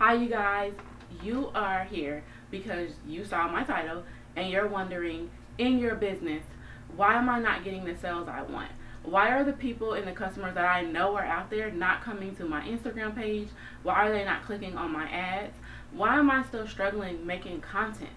Hi you guys, you are here because you saw my title and you're wondering, in your business, why am I not getting the sales I want? Why are the people and the customers that I know are out there not coming to my Instagram page? Why are they not clicking on my ads? Why am I still struggling making content?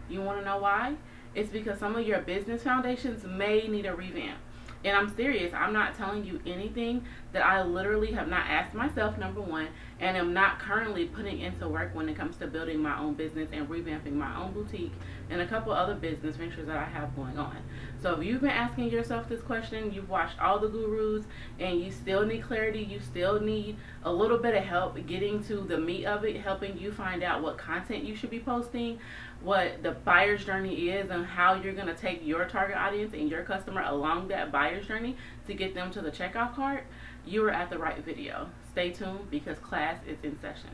You want to know why? It's because some of your business foundations may need a revamp. And I'm serious. I'm not telling you anything that I literally have not asked myself, number one, and am not currently putting into work when it comes to building my own business and revamping my own boutique and a couple other business ventures that I have going on. So if you've been asking yourself this question, you've watched all the gurus, and you still need clarity, you still need a little bit of help getting to the meat of it, helping you find out what content you should be posting, what the buyer's journey is, and how you're going to take your target audience and your customer along that buyer's journey to get them to the checkout cart, you are at the right video. Stay tuned because class is in session.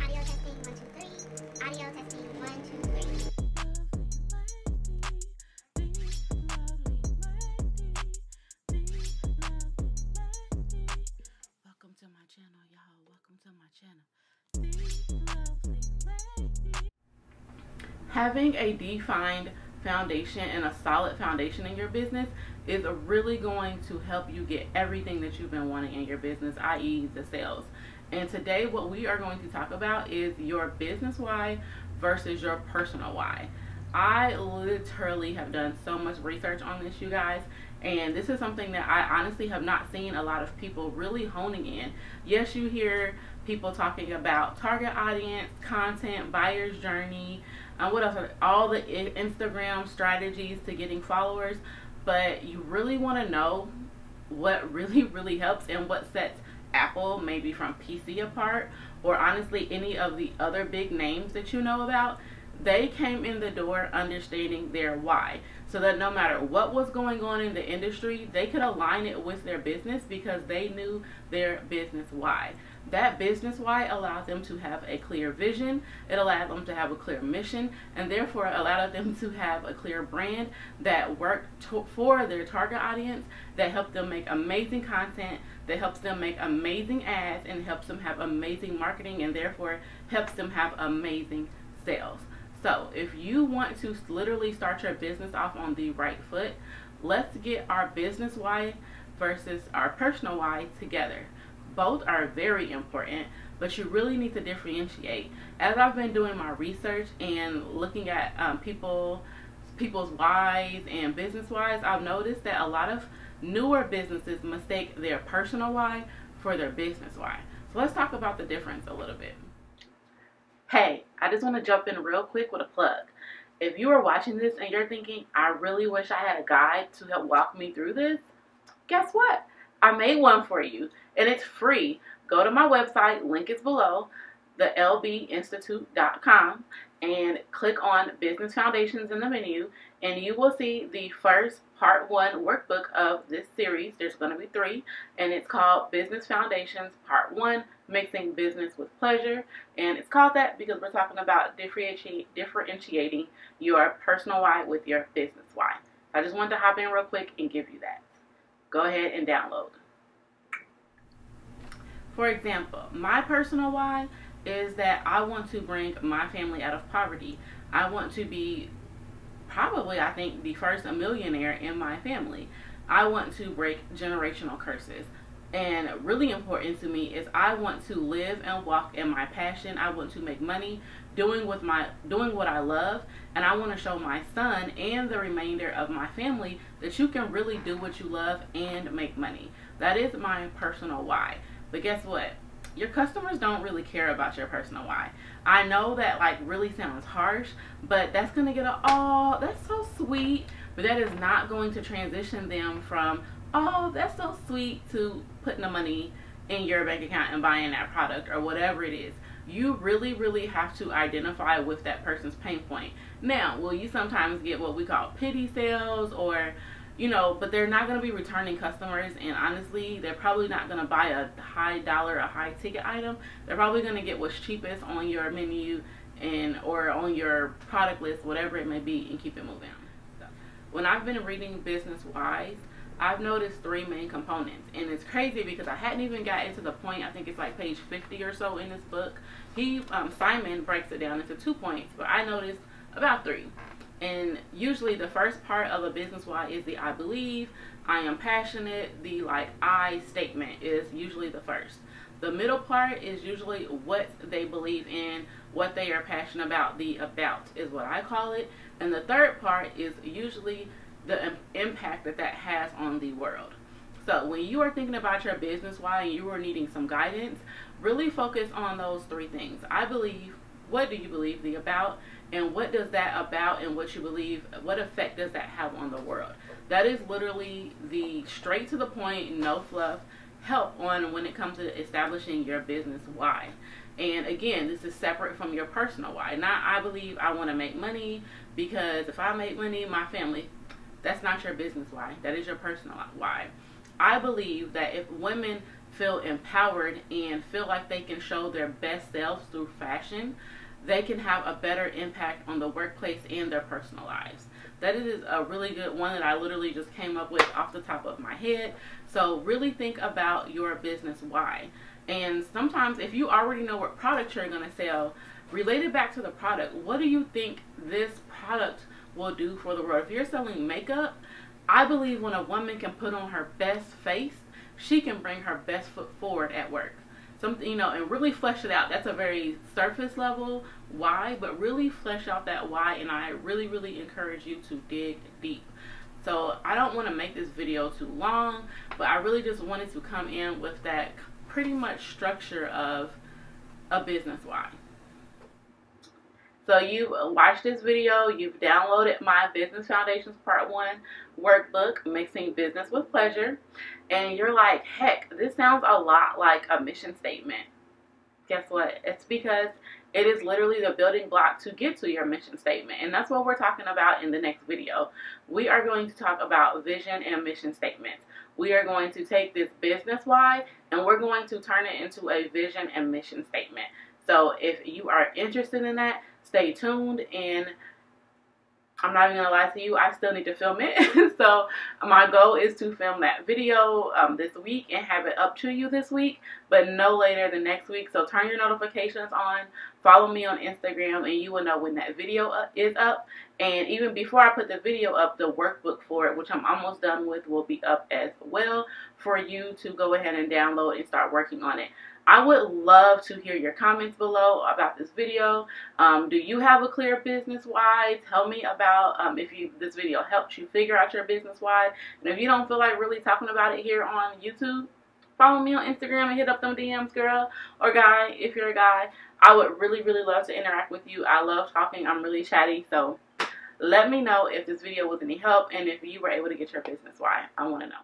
Audio testing 1 2 3. Audio testing 1 2 3. Welcome to my channel, y'all. Welcome to my channel. Having a defined foundation and a solid foundation in your business is really going to help you get everything that you've been wanting in your business, i.e. the sales. And today what we are going to talk about is your business why versus your personal why. I literally have done so much research on this, you guys, and this is something that I honestly have not seen a lot of people really honing in. Yes, you hear people talking about target audience, content, buyer's journey, what else? All the Instagram strategies to getting followers, but you really want to know what really helps and what sets Apple maybe from PC apart, or honestly any of the other big names that you know about. They came in the door understanding their why, so that no matter what was going on in the industry, they could align it with their business because they knew their business why. That business why allowed them to have a clear vision, it allowed them to have a clear mission, and therefore allowed them to have a clear brand that worked for their target audience, that helped them make amazing content, that helps them make amazing ads, and helps them have amazing marketing, and therefore helps them have amazing sales. So if you want to literally start your business off on the right foot, let's get our business why versus our personal why together. Both are very important, but you really need to differentiate. As I've been doing my research and looking at people's whys and business whys, I've noticed that a lot of newer businesses mistake their personal why for their business why. So let's talk about the difference a little bit. Hey, I just want to jump in real quick with a plug. If you are watching this and you're thinking, I really wish I had a guide to help walk me through this, guess what? I made one for you, and it's free. Go to my website, link is below, thelbinstitute.com, and click on Business Foundations in the menu, and you will see the first part 1 workbook of this series. There's going to be 3, and it's called Business Foundations Part 1, Mixing Business with Pleasure. And it's called that because we're talking about differentiating your personal why with your business why. I just wanted to hop in real quick and give you that. Go ahead and download. For example, my personal why is that I want to bring my family out of poverty. I want to be probably, I think, the first millionaire in my family. I want to break generational curses. And really important to me is I want to live and walk in my passion. I want to make money doing what I love, and I want to show my son and the remainder of my family that you can really do what you love and make money. That is my personal why. But guess what? Your customers don't really care about your personal why. I know that really sounds harsh, but that's going to get that's so sweet, but that is not going to transition them from, oh, that's so sweet, to putting the money in your bank account and buying that product or whatever it is. You really have to identify with that person's pain point. Now, will you sometimes get what we call pity sales, or but they're not going to be returning customers, and honestly, they're probably not going to buy a high dollar, a high ticket item. They're probably going to get what's cheapest on your menu or on your product list, whatever it may be, and keep it moving. So, when I've been reading business whys, I've noticed three main components, and it's crazy because I hadn't even gotten to the point. I think it's like page 50 or so in this book. Simon breaks it down into 2 points, but I noticed about three. And usually the first part of a business why is the I believe, I am passionate. The like I statement is usually the first. The middle part is usually what they believe in, what they are passionate about. The about is what I call it. And the third part is usually the impact that has on the world. So when you are thinking about your business why and you are needing some guidance, really focus on those three things. I believe, what do you believe, the about, and what does that about and what you believe, what effect does that have on the world? That is literally the straight to the point, no fluff help on when it comes to establishing your business why. And again, this is separate from your personal why. Not I believe I want to make money because if I make money, my family. That's not your business why. That is your personal why. I believe that if women feel empowered and feel like they can show their best selves through fashion, they can have a better impact on the workplace and their personal lives. That is a really good one that I literally just came up with off the top of my head. So really think about your business why. And sometimes if you already know what product you're going to sell, relate it back to the product. What do you think this product will do for the world? If you're selling makeup, I believe when a woman can put on her best face, she can bring her best foot forward at work. Something, and really flesh it out. That's a very surface level why, but really flesh out that why, and I really, really encourage you to dig deep. So I don't want to make this video too long, but I really just wanted to come in with that pretty much structure of a business why. So you've watched this video, you've downloaded my Business Foundations Part 1 workbook, Mixing Business with Pleasure, and you're like, heck, this sounds a lot like a mission statement. Guess what? It's because it is literally the building block to get to your mission statement, and that's what we're talking about in the next video. We are going to talk about vision and mission statements. We are going to take this business why, and we're going to turn it into a vision and mission statement. So if you are interested in that, stay tuned, and I'm not even going to lie to you, I still need to film it. So my goal is to film that video this week and have it up to you this week, but no later than next week. So turn your notifications on, follow me on Instagram, and you will know when that video is up. And even before I put the video up, the workbook for it, which I'm almost done with, will be up as well for you to go ahead and download and start working on it. I would love to hear your comments below about this video. Do you have a clear business why? Tell me about if this video helps you figure out your business why. And if you don't feel like really talking about it here on YouTube, follow me on Instagram and hit up them DMs, girl or guy. If you're a guy, I would really, really love to interact with you. I love talking. I'm really chatty. So let me know if this video was any help and if you were able to get your business why. I want to know.